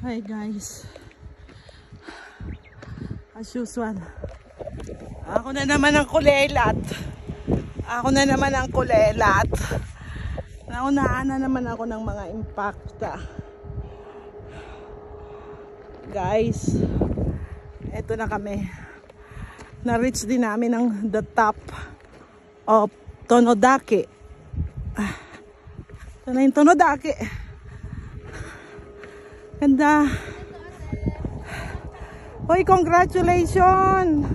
Hi guys, as usual, ako na naman ang kulelat. Naunaan na naman ako ng mga impacta. Guys, eto na kami. Na-reach din namin ang the top of Tonodake. Ito na yung Tonodake. Ganda. Hoy, congratulations!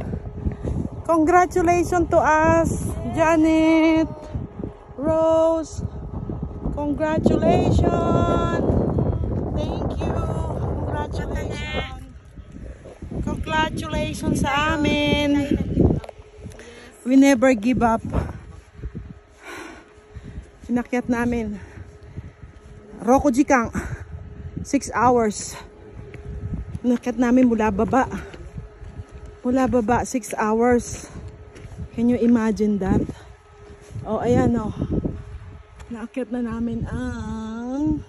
Congratulations to us, Janet, Rose. Congratulations. Thank you. Congratulations. Congratulations sa amin. We never give up. Inakyat namin Rokujikang 6 hours. Inakyat namin mula baba 6 hours. Can you imagine that? Oh, ayan oh. Naakyat na namin ang,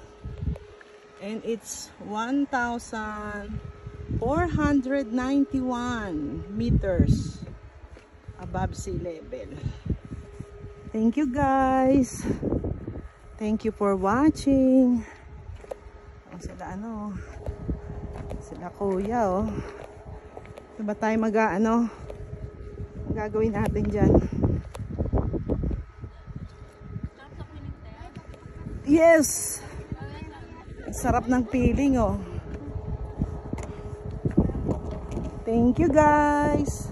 and it's 1,491 meters above sea level. Thank you guys. Thank you for watching. Sila sila kuya oh. Diba tayo gagawin natin dyan? Yes! Sarap ng feeling oh. Thank you guys.